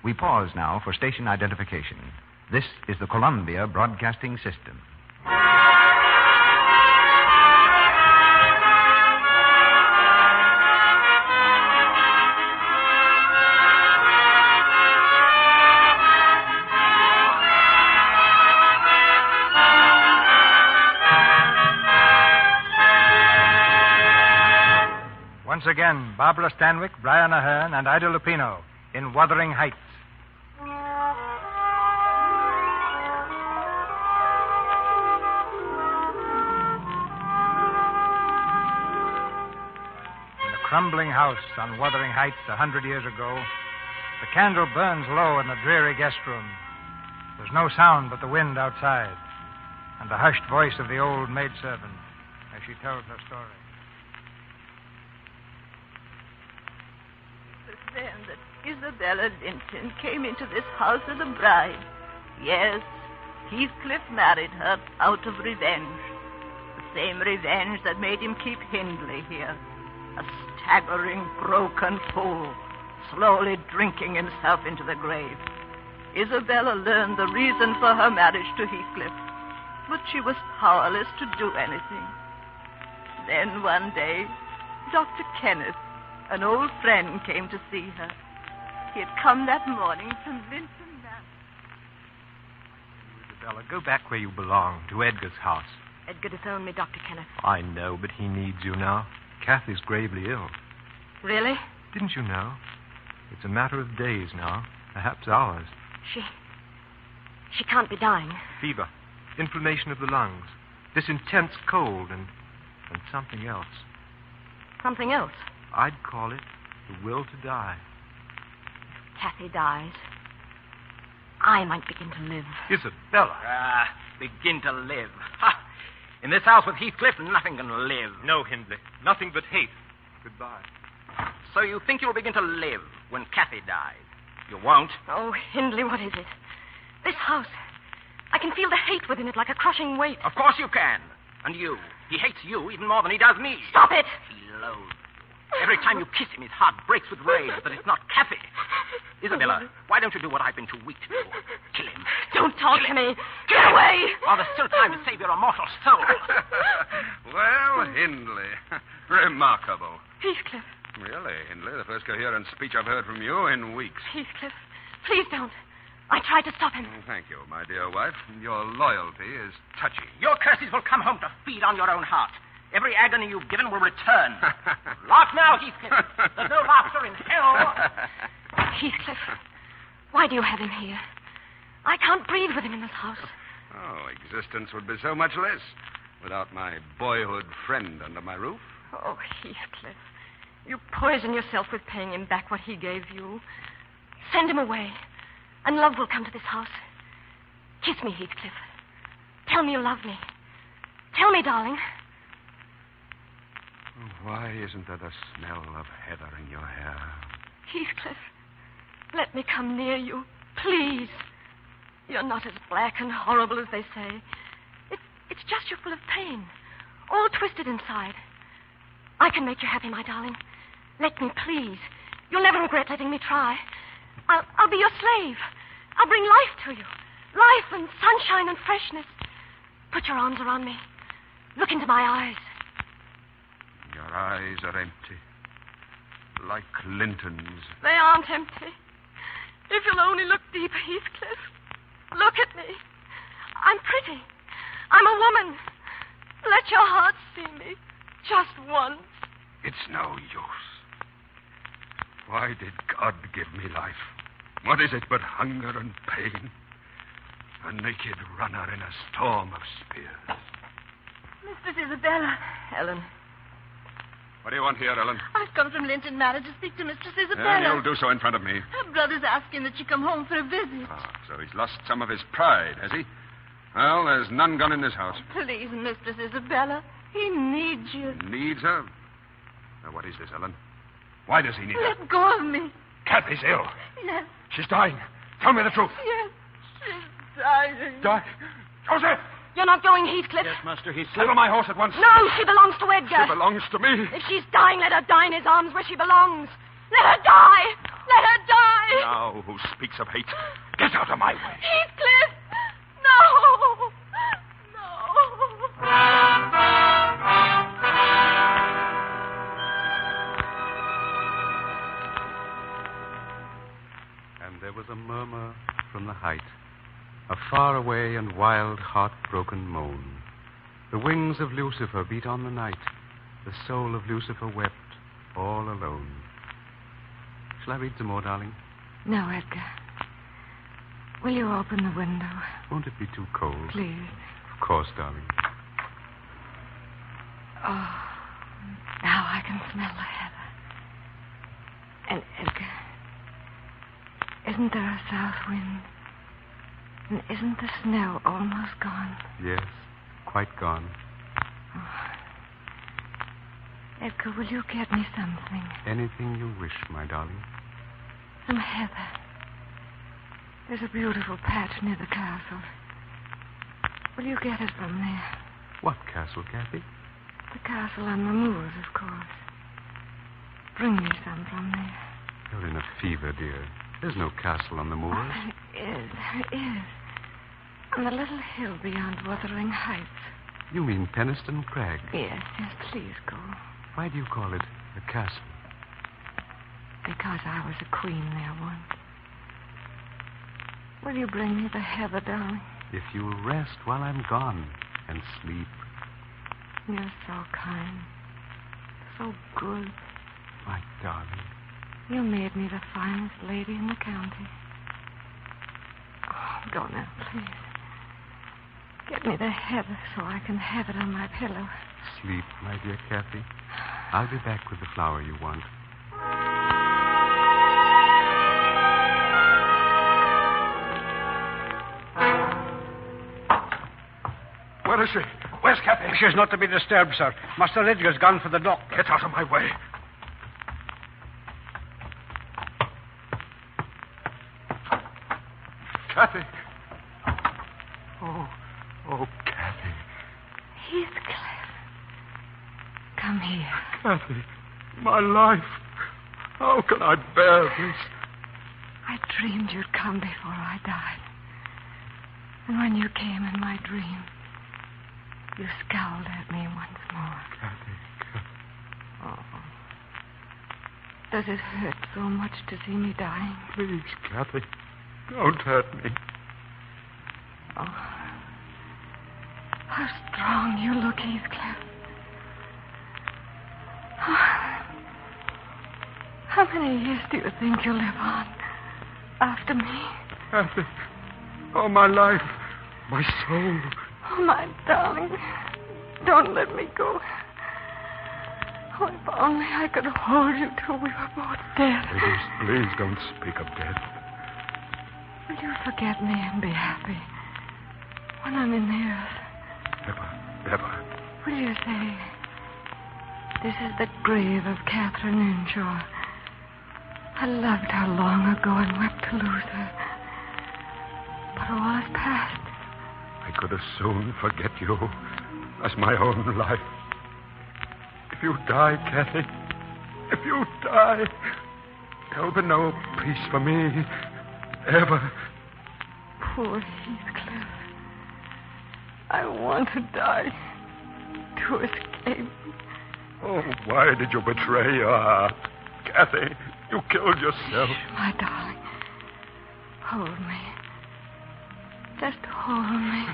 We pause now for station identification. This is the Columbia Broadcasting System. Once again, Barbara Stanwyck, Brian Ahern, and Ida Lupino in Wuthering Heights. In the crumbling house on Wuthering Heights 100 years ago, the candle burns low in the dreary guest room. There's no sound but the wind outside and the hushed voice of the old maidservant as she tells her story. Then that Isabella Linton came into this house as a bride. Yes, Heathcliff married her out of revenge. The same revenge that made him keep Hindley here. A staggering, broken fool, slowly drinking himself into the grave. Isabella learned the reason for her marriage to Heathcliff, but she was powerless to do anything. Then one day, Dr. Kenneth, an old friend, came to see her. He had come that morning from Linton Manor. Isabella, go back where you belong, to Edgar's house. Edgar disowned me, Dr. Kenneth. I know, but he needs you now. Kathy's gravely ill. Really? Didn't you know? It's a matter of days now, perhaps hours. She can't be dying. Fever, inflammation of the lungs, this intense cold, and something else. Something else? I'd call it the will to die. If Kathy dies, I might begin to live. Isabella. Begin to live. Ha! In this house with Heathcliff, nothing can live. No, Hindley. Nothing but hate. Goodbye. So you think you'll begin to live when Kathy dies? You won't. Oh, Hindley, what is it? This house. I can feel the hate within it like a crushing weight. Of course you can. And you. He hates you even more than he does me. Stop it! He loathes you. Every time you kiss him, his heart breaks with rage that it's not Kathy. Isabella, why don't you do what I've been too weak to do? Kill him. Don't talk to me. Get away! While there's still time to save your immortal soul. Well, Hindley. Remarkable. Heathcliff. Really, Hindley, the first coherent speech I've heard from you in weeks. Heathcliff, please don't. I tried to stop him. Thank you, my dear wife. Your loyalty is touching. Your curses will come home to feed on your own heart. Every agony you've given will return. Laugh now, Heathcliff. There's no laughter in hell. Heathcliff, why do you have him here? I can't breathe with him in this house. Oh, existence would be so much less without my boyhood friend under my roof. Oh, Heathcliff, you poison yourself with paying him back what he gave you. Send him away, and love will come to this house. Kiss me, Heathcliff. Tell me you love me. Tell me, darling. Why isn't there the smell of heather in your hair? Heathcliff, let me come near you, please. You're not as black and horrible as they say. It's just you're full of pain, all twisted inside. I can make you happy, my darling. Let me, please. You'll never regret letting me try. I'll be your slave. I'll bring life to you. Life and sunshine and freshness. Put your arms around me. Look into my eyes. Your eyes are empty, like Linton's. They aren't empty. If you'll only look deeper, Heathcliff. Look at me. I'm pretty. I'm a woman. Let your heart see me. Just once. It's no use. Why did God give me life? What is it but hunger and pain? A naked runner in a storm of spears. Mistress Isabella. Ellen. What do you want here, Ellen? I've come from Linton Manor to speak to Mistress Isabella. And you'll do so in front of me. Her brother's asking that she come home for a visit. So he's lost some of his pride, has he? Well, there's none gone in this house. Please, Mistress Isabella. He needs you. Needs her? Now, what is this, Ellen? Why does he need her? Let go of me. Kathy's ill. Yes. She's dying. Tell me the truth. Yes, she's dying. Die? Joseph! You're not going, Heathcliff? Yes, Master Heathcliff. Saddle my horse at once. No, she belongs to Edgar. She belongs to me. If she's dying, let her die in his arms where she belongs. Let her die! Let her die! Now, who speaks of hate? Get out of my way. Heathcliff! No! And there was a murmur from the height, a faraway and wild, heartbroken moan. The wings of Lucifer beat on the night. The soul of Lucifer wept, all alone. Shall I read some more, darling? No, Edgar. Will you open the window? Won't it be too cold? Please. Of course, darling. Oh, now I can smell the heather. And Edgar, isn't there a south wind? And isn't the snow almost gone? Yes, quite gone. Oh. Edgar, will you get me something? Anything you wish, my darling. Some heather. There's a beautiful patch near the castle. Will you get it from there? What castle, Kathy? The castle on the moors, of course. Bring me some from there. You're in a fever, dear. There's no castle on the moors. Oh, there is. On the little hill beyond Wuthering Heights. You mean Penistone Crag? Yes, please go. Why do you call it a castle? Because I was a queen there once. Will you bring me the heather, darling? If you'll rest while I'm gone and sleep. You're so kind. So good. My darling. You made me the finest lady in the county. Oh, go now, please. Get me the heather so I can have it on my pillow. Sleep, my dear Kathy. I'll be back with the flower you want. Where is she? Where's Kathy? She's not to be disturbed, sir. Master Edgar's gone for the doctor. Get out of my way. Kathy. Oh, Kathy. Heathcliff. Come here. Kathy, my life. How can I bear this? I dreamed you'd come before I died. And when you came in my dream, you scowled at me once more. Kathy. Oh. Does it hurt so much to see me dying? Please, Kathy, don't hurt me. Oh. How strong you look, Heathcliff. How many years do you think you'll live on after me? Kathy. Oh, my life. My soul. Oh, my darling. Don't let me go. Oh, if only I could hold you till we were both dead. Please don't speak of death. Will you forget me and be happy when I'm in the earth? Never. Will you say, this is the grave of Catherine Earnshaw. I loved her long ago and wept to lose her. But all is past. I could as soon forget you as my own life. If you die, Kathy, if you die, there'll be no peace for me, ever. Poor Heathcliff. I want to die to escape. Oh, why did you betray your heart? Kathy, you killed yourself. My darling, hold me. Just hold me.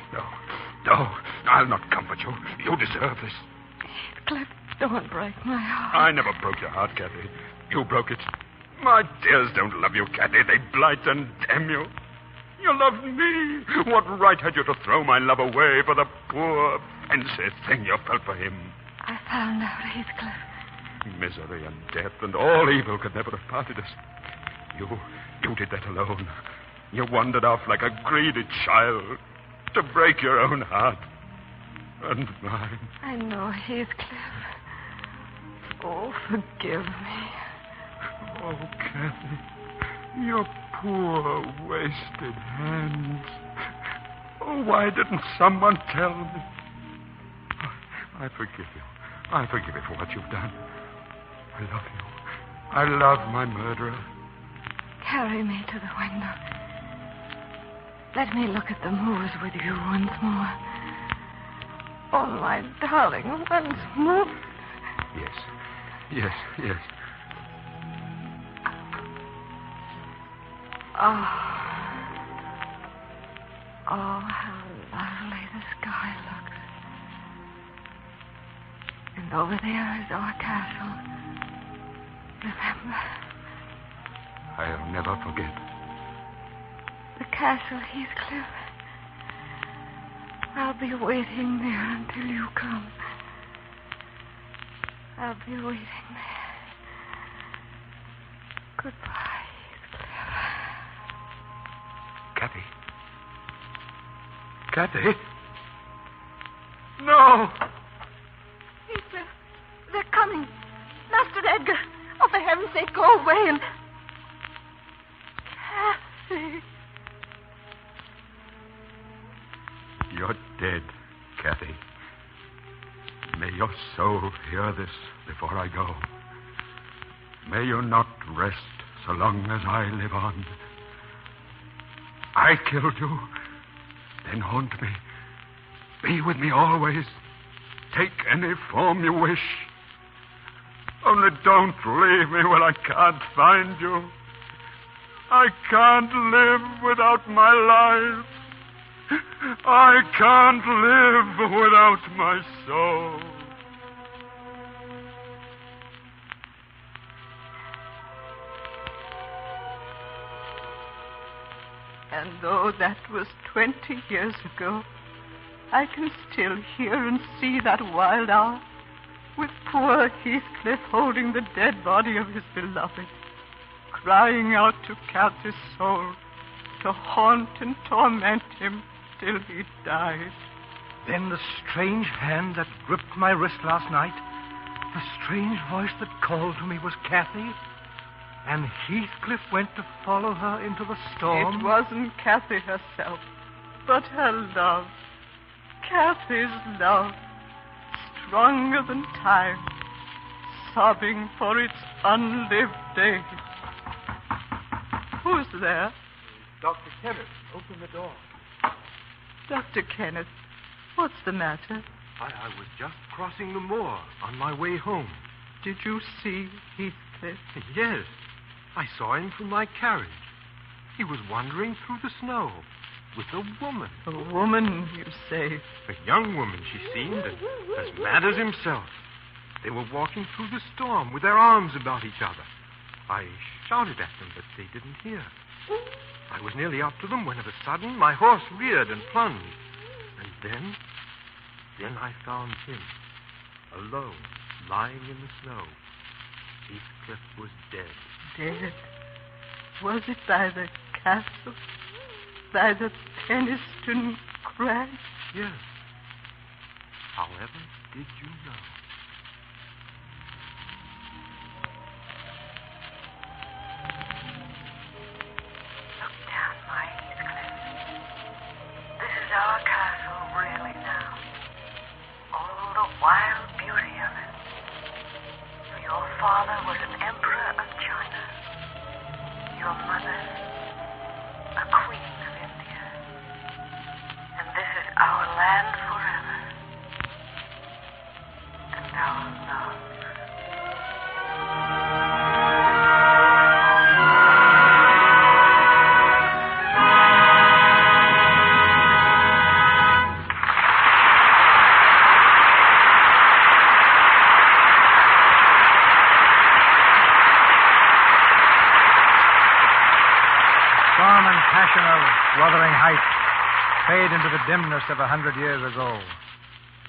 No, I'll not comfort you. You deserve this. Heathcliff, don't break my heart. I never broke your heart, Kathy. You broke it. My dears don't love you, Kathy. They blight and damn you. You loved me. What right had you to throw my love away for the poor, fancy thing you felt for him? I found out, Heathcliff. Misery and death and all evil could never have parted us. You did that alone. You wandered off like a greedy child to break your own heart and mine. I know, Heathcliff. Oh, forgive me. Oh, Kathy, your poor, wasted hands. Oh, why didn't someone tell me? I forgive you. I forgive you for what you've done. I love you. I love my murderer. Carry me to the window. Let me look at the moors with you once more. Oh, my darling, once more. Yes. Yes, yes. Oh, how lovely the sky looks. And over there is our castle. Remember? I'll never forget. The castle, Heathcliff. I'll be waiting there until you come. I'll be waiting there. Goodbye, Heathcliff. Kathy. Kathy? No! Heathcliff, they're coming. Master Edgar. Oh, for heaven's sake, go away and... Kathy. You're dead, Kathy. May your soul hear this before I go. May you not rest so long as I live on. I killed you. Then haunt me. Be with me always. Take any form you wish. Only don't leave me when I can't find you. I can't live without my life. I can't live without my soul. And though that was 20 years ago, I can still hear and see that wild hour, with poor Heathcliff holding the dead body of his beloved, crying out to Kathy's soul to haunt and torment him till he died. Then the strange hand that gripped my wrist last night, the strange voice that called to me was Kathy, and Heathcliff went to follow her into the storm. It wasn't Kathy herself, but her love. Kathy's love, stronger than time, sobbing for its unlived days. Who's there? Dr. Kenneth, open the door. Dr. Kenneth, what's the matter? I was just crossing the moor on my way home. Did you see Heathcliff? Yes. I saw him from my carriage. He was wandering through the snow with a woman. A woman, you say? A young woman, she seemed, and as mad as himself. They were walking through the storm with their arms about each other. I shouted at them, but they didn't hear. I was nearly up to them when of a sudden my horse reared and plunged. And then I found him, alone, lying in the snow. Heathcliff was dead. Dead? Was it by the castle? By the Penistone Crag? Yes. However did you know? Look down, my Heathcliff. This is our castle, really, now. All the wild beauty of it. For your father was an emperor of China. Your mother, a queen of India. And this is our land forever. And our love. Storm and passion of Wuthering Heights fade into the dimness of 100 years ago.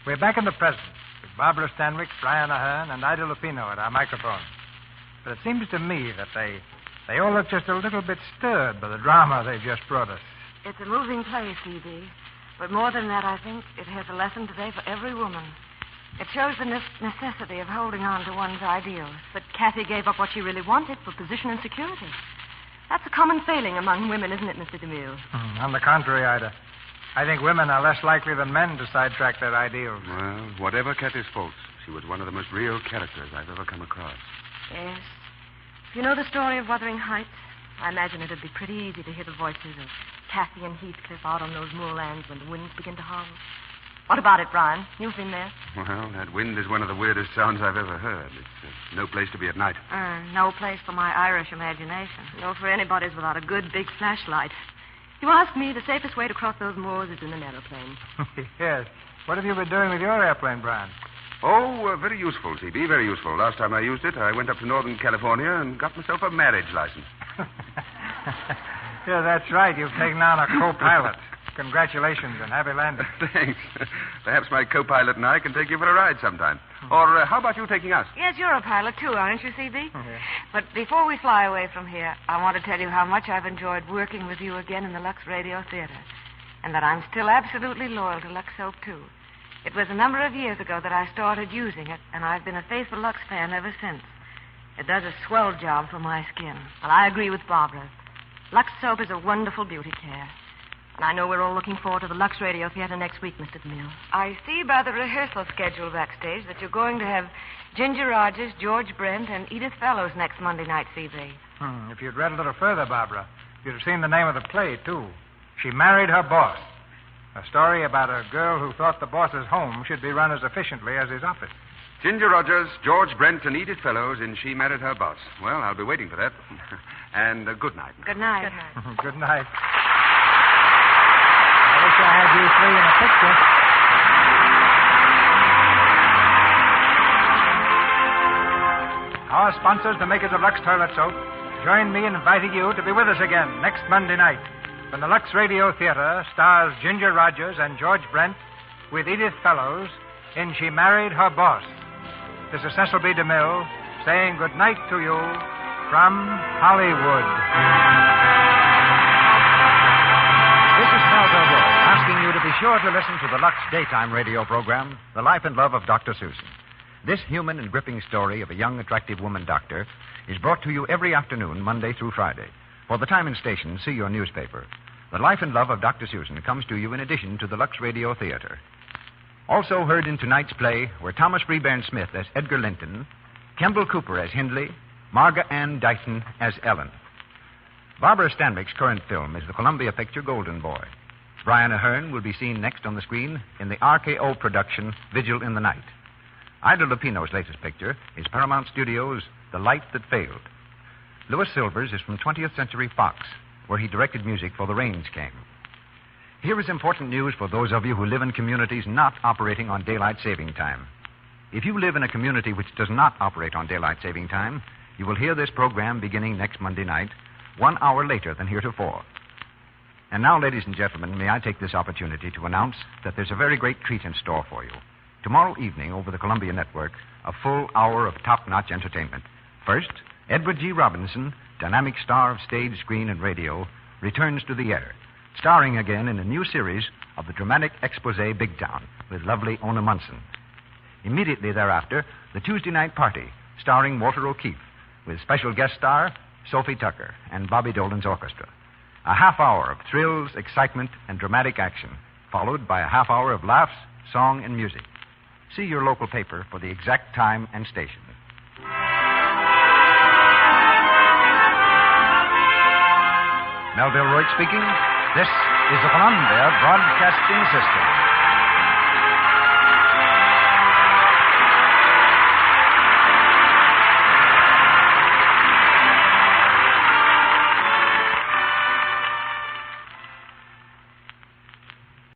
We're back in the present with Barbara Stanwyck, Brian Ahern, and Ida Lupino at our microphone. But it seems to me that they all look just a little bit stirred by the drama they've just brought us. It's a moving play, C.B. But more than that, I think it has a lesson today for every woman. It shows the necessity of holding on to one's ideals. But Kathy gave up what she really wanted for position and security. That's a common failing among women, isn't it, Mr. DeMille? On the contrary, Ida. I think women are less likely than men to sidetrack their ideals. Well, whatever Kathy's faults, she was one of the most real characters I've ever come across. Yes. If you know the story of Wuthering Heights, I imagine it'd be pretty easy to hear the voices of Kathy and Heathcliff out on those moorlands when the winds begin to howl. What about it, Brian? You've been there. Well, that wind is one of the weirdest sounds I've ever heard. It's no place to be at night. No place for my Irish imagination. No, for anybody's without a good big flashlight. You ask me, the safest way to cross those moors is in an aeroplane. Yes. What have you been doing with your airplane, Brian? Oh, very useful, CB, very useful. Last time I used it, I went up to Northern California and got myself a marriage license. Yeah, that's right. You've taken on a co-pilot. Congratulations and happy landing. Thanks. Perhaps my co-pilot and I can take you for a ride sometime. Or how about you taking us? Yes, you're a pilot, too, aren't you, CB? Yeah. But before we fly away from here, I want to tell you how much I've enjoyed working with you again in the Lux Radio Theater. And that I'm still absolutely loyal to Lux Soap, too. It was a number of years ago that I started using it, and I've been a faithful Lux fan ever since. It does a swell job for my skin. Well, I agree with Barbara. Lux Soap is a wonderful beauty care. And I know we're all looking forward to the Lux Radio Theater next week, Mr. DeMille. I see by the rehearsal schedule backstage that you're going to have Ginger Rogers, George Brent, and Edith Fellows next Monday night, CB. If you'd read a little further, Barbara, you'd have seen the name of the play, too. She Married Her Boss. A story about a girl who thought the boss's home should be run as efficiently as his office. Ginger Rogers, George Brent, and Edith Fellows in She Married Her Boss. Well, I'll be waiting for that. And good night. Good night. Good night. Good night. I wish I had you three in a picture. Our sponsors, the makers of Lux Toilet Soap, join me in inviting you to be with us again next Monday night when the Lux Radio Theater stars Ginger Rogers and George Brent with Edith Fellows in She Married Her Boss. This is Cecil B. DeMille saying good night to you from Hollywood. This is Melville Roy asking you to be sure to listen to the Lux daytime radio program, The Life and Love of Dr. Susan. This human and gripping story of a young, attractive woman doctor is brought to you every afternoon, Monday through Friday. For the time and station, see your newspaper. The Life and Love of Dr. Susan comes to you in addition to the Lux Radio Theater. Also heard in tonight's play were Thomas Freeburn Smith as Edgar Linton, Kemble Cooper as Hindley, Marga Ann Dighton as Ellen. Barbara Stanwyck's current film is the Columbia picture Golden Boy. Brian Ahern will be seen next on the screen in the RKO production Vigil in the Night. Ida Lupino's latest picture is Paramount Studios' The Light That Failed. Louis Silvers is from 20th Century Fox, where he directed music for The Rains Came. Here is important news for those of you who live in communities not operating on daylight saving time. If you live in a community which does not operate on daylight saving time, you will hear this program beginning next Monday night, 1 hour later than heretofore. And now, ladies and gentlemen, may I take this opportunity to announce that there's a very great treat in store for you. Tomorrow evening, over the Columbia Network, a full hour of top-notch entertainment. First, Edward G. Robinson, dynamic star of stage, screen, and radio, returns to the air, starring again in a new series of the dramatic expose Big Town with lovely Ona Munson. Immediately thereafter, the Tuesday night party, starring Walter O'Keefe, with special guest star Sophie Tucker and Bobby Dolan's orchestra. A half hour of thrills, excitement, and dramatic action, followed by a half hour of laughs, song, and music. See your local paper for the exact time and station. Melville Roy speaking. This is the Columbia Broadcasting System.